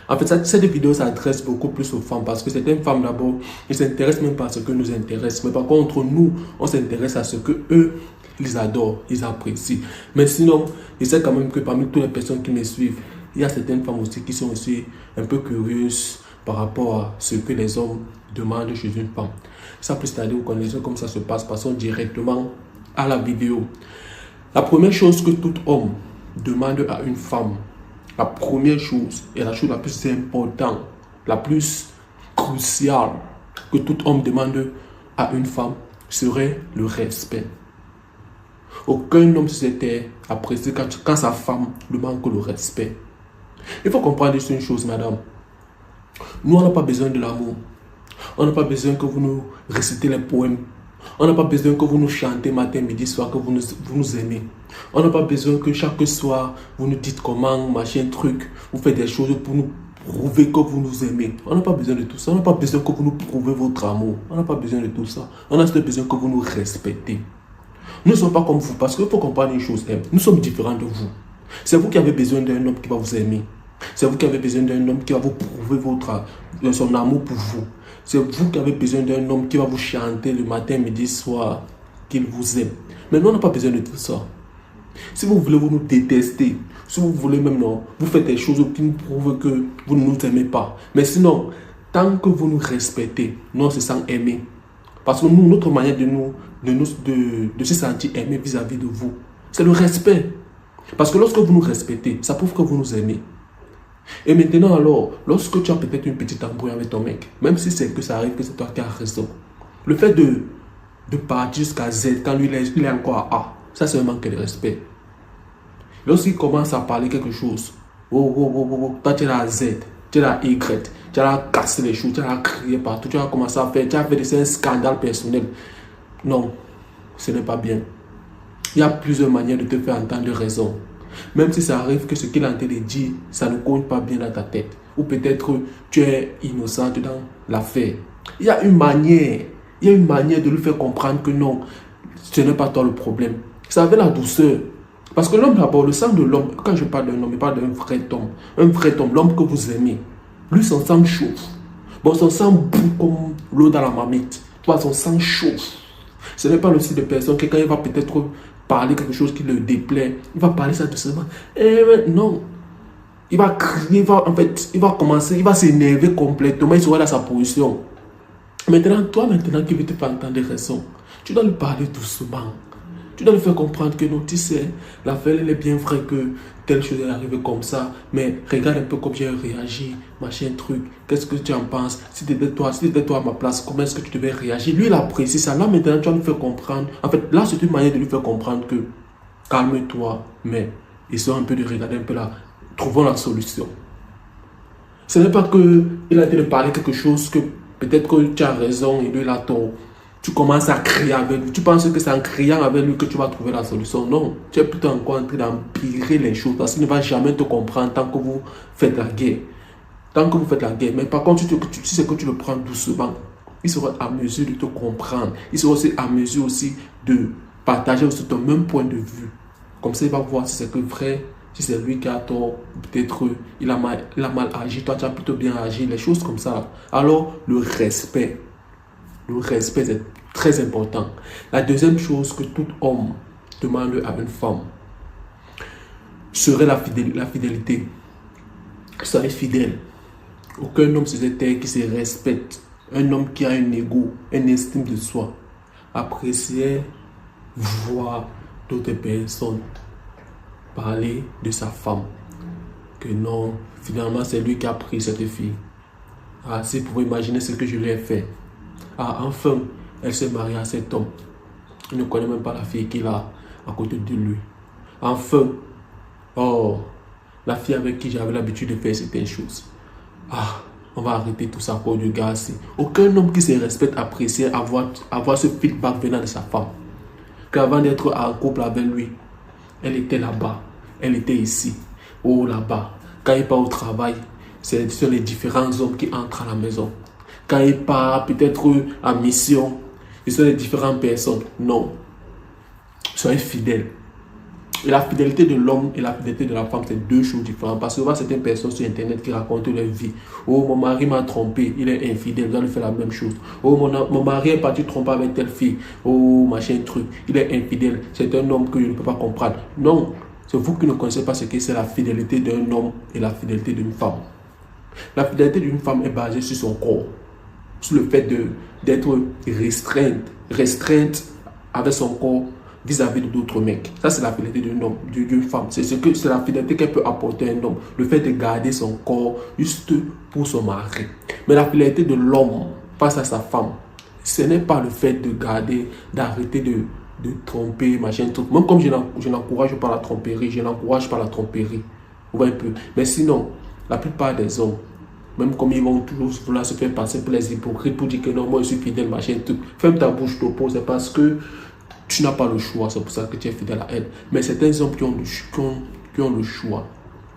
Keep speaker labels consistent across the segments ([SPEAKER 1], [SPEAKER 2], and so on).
[SPEAKER 1] En fait, cette vidéo s'adresse beaucoup plus aux femmes parce que certaines femmes d'abord ne s'intéressent même pas à ce que nous intéresse. Mais par contre, nous, on s'intéresse à ce que eux, ils adorent, ils apprécient. Mais sinon, je sais quand même que parmi toutes les personnes qui me suivent, il y a certaines femmes aussi qui sont aussi un peu curieuses par rapport à ce que les hommes demandent chez une femme. Ça peut c'est-à-dire vous connaissez comme ça se passe, passons directement à la vidéo. La première chose que tout homme demande à une femme, la première chose et la chose la plus importante, la plus cruciale que tout homme demande à une femme serait le respect. Aucun homme sur cette terre apprécie quand sa femme lui manque le respect. Il faut comprendre une chose, madame. Nous, on n'a pas besoin de l'amour. On n'a pas besoin que vous nous récitez les poèmes. On n'a pas besoin que vous nous chantez matin, midi, soir, que vous nous aimez. On n'a pas besoin que chaque soir, vous nous dites comment, machin, truc. Vous faites des choses pour nous prouver que vous nous aimez. On n'a pas besoin de tout ça. On n'a pas besoin que vous nous prouvez votre amour. On n'a pas besoin de tout ça. On a juste besoin que vous nous respectez. Nous ne sommes pas comme vous parce qu'il faut comprendre une chose. Nous sommes différents de vous. C'est vous qui avez besoin d'un homme qui va vous aimer. C'est vous qui avez besoin d'un homme qui va vous prouver son amour pour vous. C'est vous qui avez besoin d'un homme qui va vous chanter le matin, midi, soir, qu'il vous aime. Mais nous, on n'a pas besoin de tout ça. Si vous voulez vous nous détester, si vous voulez même non, vous faites des choses qui nous prouvent que vous ne nous aimez pas. Mais sinon, tant que vous nous respectez, nous on se sent aimés. Parce que nous, notre manière de se sentir aimé vis-à-vis de vous, c'est le respect. Parce que lorsque vous nous respectez, ça prouve que vous nous aimez. Et maintenant alors, lorsque tu as peut-être une petite embrouille avec ton mec, même si c'est que ça arrive que c'est toi qui as raison, le fait de partir jusqu'à Z quand lui il est encore à A, ça c'est un manque de respect. Lorsqu'il commence à parler quelque chose, toi tu es là à Z, tu es là à Y, tu as cassé les choses, tu as crié partout, tu as commencé à faire, tu as fait un scandale personnel. Non, ce n'est pas bien. Il y a plusieurs manières de te faire entendre raison. Même si ça arrive que ce qu'il a en train de dire, ça ne compte pas bien dans ta tête. Ou peut-être tu es innocente dans l'affaire. Il y a une manière de lui faire comprendre que non, ce n'est pas toi le problème. C'est avec la douceur. Parce que l'homme d'abord, le sang de l'homme, quand je parle d'un homme, je parle d'un vrai homme. Un vrai homme, l'homme que vous aimez. Lui, son sang chauffe. Bon, son sang bout comme l'eau dans la marmite. Toi, son sang chauffe. Ce n'est pas le style de personne que quand il va peut-être parler quelque chose qui le déplaît, il va parler ça doucement. Non. Il va crier, il va commencer, il va s'énerver complètement, il sera dans sa position. Maintenant, toi qui veux te faire entendre raison, tu dois lui parler doucement. Tu dois lui faire comprendre que non, tu sais, l'affaire elle est bien vraie que telle chose est arrivée comme ça, mais regarde un peu comme j'ai réagi, machin truc, qu'est-ce que tu en penses? Si tu étais toi à ma place, comment est-ce que tu devais réagir? Lui, il apprécie ça. Là, maintenant, tu vas lui faire comprendre. En fait, là, c'est une manière de lui faire comprendre que calme-toi, mais essayons un peu de regarder un peu là, trouvons la solution. Ce n'est pas qu'il a été de parler quelque chose que peut-être que tu as raison et lui, il a tort. Tu commences à crier avec lui. Tu penses que c'est en criant avec lui que tu vas trouver la solution. Non, tu es plutôt encore en train d'empirer les choses parce qu'il ne va jamais te comprendre tant que vous faites la guerre. Tant que vous faites la guerre. Mais par contre, tu sais que tu le prends doucement. Il sera à mesure de te comprendre. Il sera aussi à mesure aussi de partager aussi ton même point de vue. Comme ça, il va voir si c'est que vrai, si c'est lui qui a tort, peut-être il a mal agi, toi tu as plutôt bien agi, les choses comme ça. Alors, le respect. Le respect est très important. La deuxième chose que tout homme demande à une femme serait la fidélité. Soyez fidèle. Aucun homme sur cette terre qui se respecte, un homme qui a un ego, une estime de soi, apprécier voir d'autres personnes parler de sa femme. Que non, finalement c'est lui qui a pris cette fille. Ah, si vous pouvez imaginer ce que je lui ai fait. Ah, enfin, elle s'est mariée à cet homme. Il ne connaît même pas la fille qu'il a à côté de lui. Enfin, oh, la fille avec qui j'avais l'habitude de faire certaines choses. Ah, on va arrêter tout ça pour du gars. Aucun homme qui se respecte apprécie avoir ce feedback venant de sa femme. Qu'avant d'être en couple avec lui, elle était là-bas, elle était ici, oh là-bas. Quand il part au travail, ce sont les différents hommes qui entrent à la maison. Quand il part peut-être en mission, ce sont les différentes personnes. Non. Soyez fidèles. Et la fidélité de l'homme et la fidélité de la femme, c'est deux choses différentes. Parce que voir certaines personnes sur Internet qui racontent leur vie. Oh, mon mari m'a trompé, il est infidèle, je dois lui faire la même chose. Oh, mon mari est parti tromper avec telle fille. Oh, machin truc, il est infidèle. C'est un homme que je ne peux pas comprendre. Non, c'est vous qui ne connaissez pas ce que c'est la fidélité d'un homme et la fidélité d'une femme. La fidélité d'une femme est basée sur son corps, sur le fait d'être restreinte avec son corps vis-à-vis d'autres mecs. Ça, c'est la fidélité d'un homme, d'une femme. C'est la fidélité qu'elle peut apporter à un homme. Le fait de garder son corps juste pour son mari. Mais la fidélité de l'homme face à sa femme, ce n'est pas le fait de garder, d'arrêter de tromper, machin, truc. Même comme je n'encourage pas la tromperie, Vous voyez un peu. Mais sinon, la plupart des hommes, même comme ils vont toujours vouloir se faire passer pour les hypocrites, pour dire que non, moi je suis fidèle, machin, truc. Ferme ta bouche, t'oppose, c'est parce que tu n'as pas le choix, c'est pour ça que tu es fidèle à elle. Mais certains hommes qui ont le choix,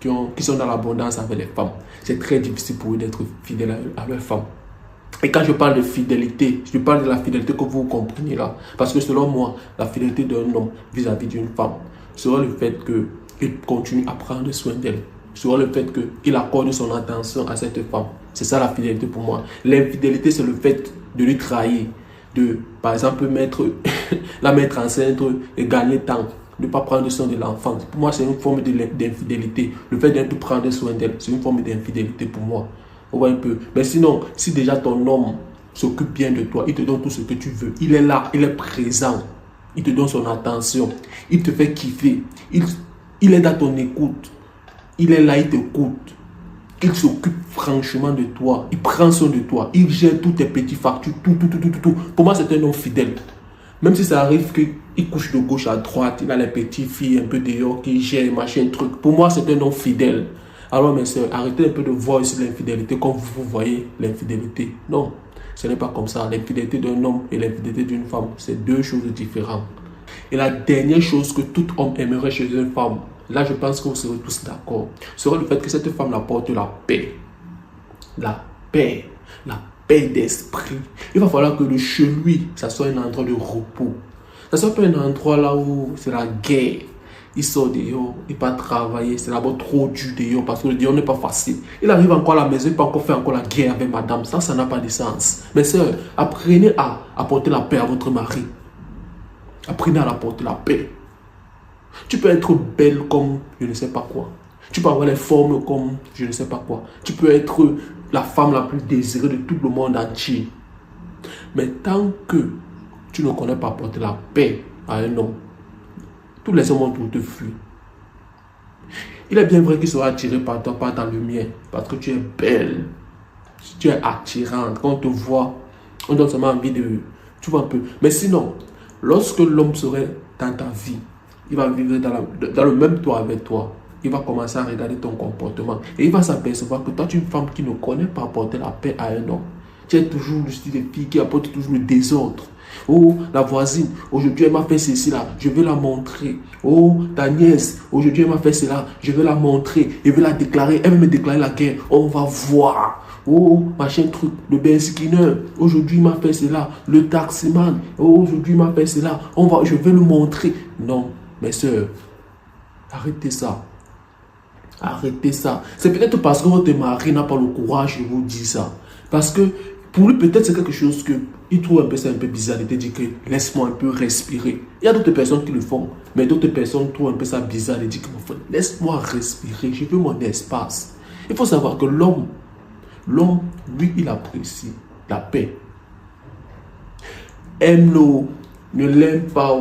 [SPEAKER 1] qui sont dans l'abondance avec les femmes, c'est très difficile pour eux d'être fidèles à leurs femmes. Et quand je parle de fidélité, je parle de la fidélité que vous comprenez là. Parce que selon moi, la fidélité d'un homme vis-à-vis d'une femme sera le fait qu'il continue à prendre soin d'elle. Sera le fait qu'il accorde son attention à cette femme. C'est ça la fidélité pour moi. L'infidélité, c'est le fait de lui trahir. De, par exemple, la mettre enceinte et gagner temps. De ne pas prendre soin de l'enfant. Pour moi, c'est une forme d'infidélité. Le fait de ne pas prendre soin d'elle, c'est une forme d'infidélité pour moi. On voit un peu. Mais sinon, si déjà ton homme s'occupe bien de toi, il te donne tout ce que tu veux, il est là, il est présent, il te donne son attention, il te fait kiffer, il est à ton écoute, il est là, il t'écoute, il s'occupe franchement de toi, il prend soin de toi, il gère tous tes petits factures, tout. Pour moi, c'est un homme fidèle. Même si ça arrive qu'il couche de gauche à droite, il a les petites filles un peu dehors qui gèrent, machin, truc. Pour moi, c'est un homme fidèle. Alors mes soeurs, arrêtez un peu de voir ici l'infidélité comme vous voyez l'infidélité. Non, ce n'est pas comme ça. L'infidélité d'un homme et l'infidélité d'une femme, c'est deux choses différentes. Et la dernière chose que tout homme aimerait chez une femme, là je pense que vous serez tous d'accord, serait le fait que cette femme apporte la paix. La paix d'esprit. Il va falloir que chez lui, ça soit un endroit de repos. Ça soit pas un endroit là où c'est la guerre. Il sort dehors, il va travailler, c'est d'abord trop dur dehors parce que le dehors n'est pas facile. Il arrive encore à la maison, il peut encore faire encore la guerre avec madame. Ça n'a pas de sens. Mais sœurs, apprenez à apporter la paix à votre mari. Apprenez à apporter la paix. Tu peux être belle comme je ne sais pas quoi. Tu peux avoir les formes comme je ne sais pas quoi. Tu peux être la femme la plus désirée de tout le monde entier. Mais tant que tu ne connais pas apporter la paix à un homme, tous les hommes autour te fuient. Il est bien vrai qu'il sera attiré par toi, pas dans le mien, parce que tu es belle, tu es attirante. Quand on te voit, on donne seulement envie de... Tu vois un peu. Mais sinon, lorsque l'homme serait dans ta vie, il va vivre dans le même toit avec toi. Il va commencer à regarder ton comportement. Et il va s'apercevoir que toi, tu es une femme qui ne connaît pas apporter la paix à un homme. Tu es toujours le style de fille qui apporte toujours le désordre. Oh, la voisine, aujourd'hui elle m'a fait ceci là, je vais la montrer. Oh, ta nièce, aujourd'hui elle m'a fait cela, je vais la montrer. Elle veut la déclarer, elle veut me déclarer la guerre. On va voir. Oh, machin truc, le benzineur, aujourd'hui il m'a fait cela. Le taximan, oh, aujourd'hui il m'a fait cela. Je vais le montrer. Non, mes soeurs, arrêtez ça. Arrêtez ça. C'est peut-être parce que votre mari n'a pas le courage de vous dire ça. Parce que pour lui, peut-être c'est quelque chose qu'il trouve un peu bizarre. Il te dit que laisse-moi un peu respirer. Il y a d'autres personnes qui le font. Mais d'autres personnes trouvent un peu ça bizarre. Ils disent que laisse-moi respirer. Je veux mon espace. Il faut savoir que l'homme, lui, il apprécie la paix. Aime-le, ne l'aime pas.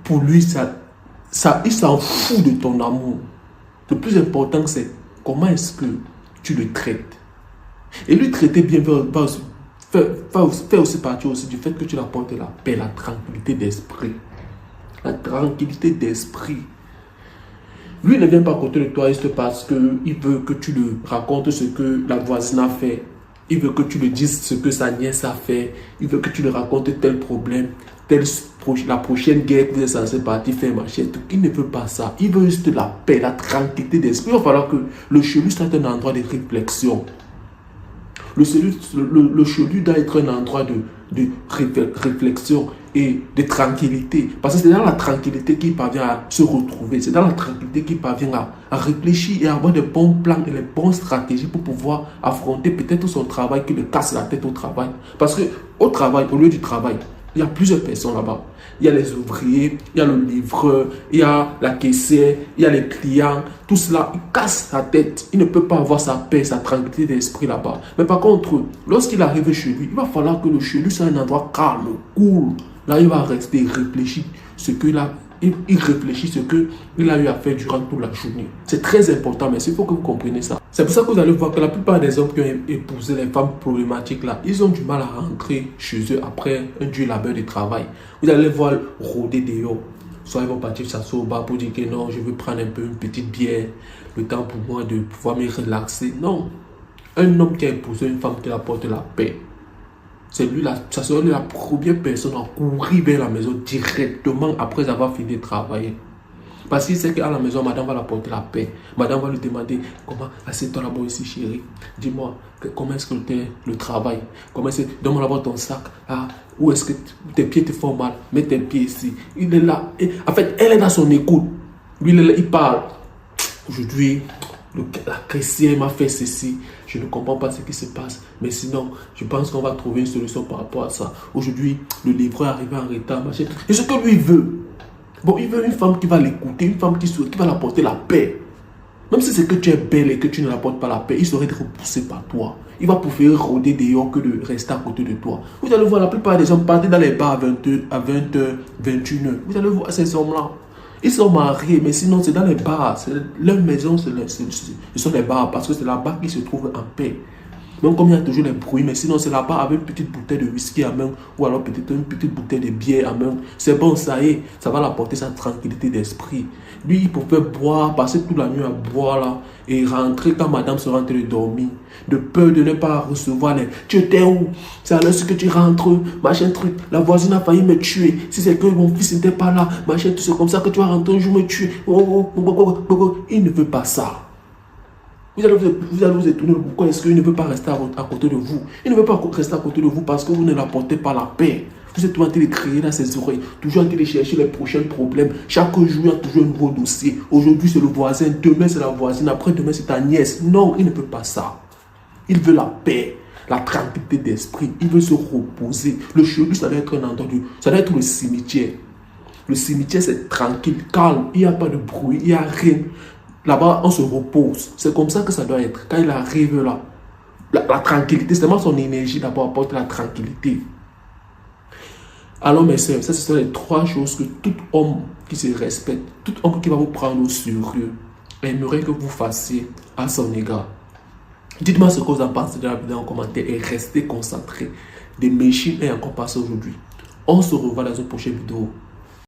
[SPEAKER 1] Pour lui, il s'en fout de ton amour. Le plus important, c'est comment est-ce que tu le traites. Et lui traiter bien fait aussi partie aussi du fait que tu apportes la paix, la tranquillité d'esprit. La tranquillité d'esprit. Lui ne vient pas à côté de toi juste parce qu'il veut que tu lui racontes ce que la voisine a fait. Il veut que tu lui dises ce que sa nièce a fait. Il veut que tu lui racontes tel problème, la prochaine guerre que vous êtes censé partir faire machin. Il ne veut pas ça. Il veut juste la paix, la tranquillité d'esprit. Il va falloir que le chez lui soit un endroit de réflexion. Le chelou doit être un endroit de réflexion et de tranquillité. Parce que c'est dans la tranquillité qu'il parvient à se retrouver. C'est dans la tranquillité qu'il parvient à réfléchir et à avoir de bons plans et les bonnes stratégies pour pouvoir affronter peut-être son travail qui le casse la tête au travail. Parce que au travail, au lieu du travail, il y a plusieurs personnes là-bas. Il y a les ouvriers, il y a le livreur, il y a la caissière, il y a les clients. Tout cela, il casse sa tête. Il ne peut pas avoir sa paix, sa tranquillité d'esprit là-bas. Mais par contre, lorsqu'il arrive chez lui, il va falloir que le chez lui soit un endroit calme, cool. Là, il va rester réfléchir ce qu'il a. Il réfléchit ce qu'il a eu à faire durant toute la journée. C'est très important, mais il faut que vous compreniez ça. C'est pour ça que vous allez voir que la plupart des hommes qui ont épousé les femmes problématiques là, ils ont du mal à rentrer chez eux après un dur labeur de travail. Vous allez voir rôder dehors. Soit ils vont partir s'asseoir au bar pour dire que non, je veux prendre un peu une petite bière, le temps pour moi de pouvoir me relaxer. Non. Un homme qui a épousé une femme qui apporte la paix, ça sera la première personne à courir vers la maison directement après avoir fini de travailler. Parce qu'il sait qu'à la maison, madame va l'apporter la paix. Madame va lui demander comment, assieds-toi là-bas ici, chérie. Dis-moi, comment est-ce que le travail? Comment est-ce que, donne-moi là-bas ton sac. Ah, où est-ce que tes pieds te font mal? Mets tes pieds ici. Il est là. Et, en fait, elle est dans son écoute. Lui, il parle. Aujourd'hui, la caissière m'a fait ceci. Je ne comprends pas ce qui se passe. Mais sinon, je pense qu'on va trouver une solution par rapport à ça. Aujourd'hui, le livreur arrive en retard. Machin. Et ce que lui veut. Bon, il veut une femme qui va l'écouter, une femme qui va l'apporter la paix. Même si c'est que tu es belle et que tu ne l'apportes pas la paix, il serait repoussé par toi. Il va préférer rôder dehors que de rester à côté de toi. Vous allez voir la plupart des hommes partir dans les bars à 20h, 21h. Vous allez voir ces hommes-là. Ils sont mariés, mais sinon c'est dans les bars. Leur maison, ce sont les bars parce que c'est là-bas qu'ils se trouvent en paix. Même comme il y a toujours les bruits, mais sinon c'est là-bas avec une petite bouteille de whisky à main ou alors peut-être une petite bouteille de bière à main. C'est bon, ça y est, ça va l'apporter sa tranquillité d'esprit. Lui, il pouvait boire, passer toute la nuit à boire là et rentrer quand madame sera en train de dormir. De peur de ne pas recevoir les « Tu étais où? C'est à l'heure que tu rentres, machin truc. La voisine a failli me tuer. Si c'est que mon fils n'était pas là, machin, c'est comme ça que tu vas rentrer un jour me tuer. » Il ne veut pas ça. Vous allez vous étonner pourquoi est-ce qu'il ne veut pas rester à côté de vous. Il ne veut pas rester à côté de vous parce que vous ne l'apportez pas la paix. Vous êtes toujours en train de crier dans ses oreilles, toujours en train de chercher les prochains problèmes. Chaque jour, il y a toujours un nouveau dossier. Aujourd'hui, c'est le voisin, demain, c'est la voisine, après-demain, c'est ta nièce. Non, il ne veut pas ça. Il veut la paix, la tranquillité d'esprit. Il veut se reposer. Le chez lui, ça doit être un endroit, ça doit être le cimetière. Le cimetière, c'est tranquille, calme. Il n'y a pas de bruit, il n'y a rien. Là-bas, on se repose. C'est comme ça que ça doit être. Quand il arrive là, la tranquillité, c'est vraiment son énergie d'abord apporte la tranquillité. Alors mes soeurs, ça ce sont les trois choses que tout homme qui se respecte, tout homme qui va vous prendre au sérieux, aimerait que vous fassiez à son égard. Dites-moi ce que vous en pensez de la vidéo en commentaire et restez concentrés. Des machines et encore passé aujourd'hui. On se revoit dans une prochaine vidéo.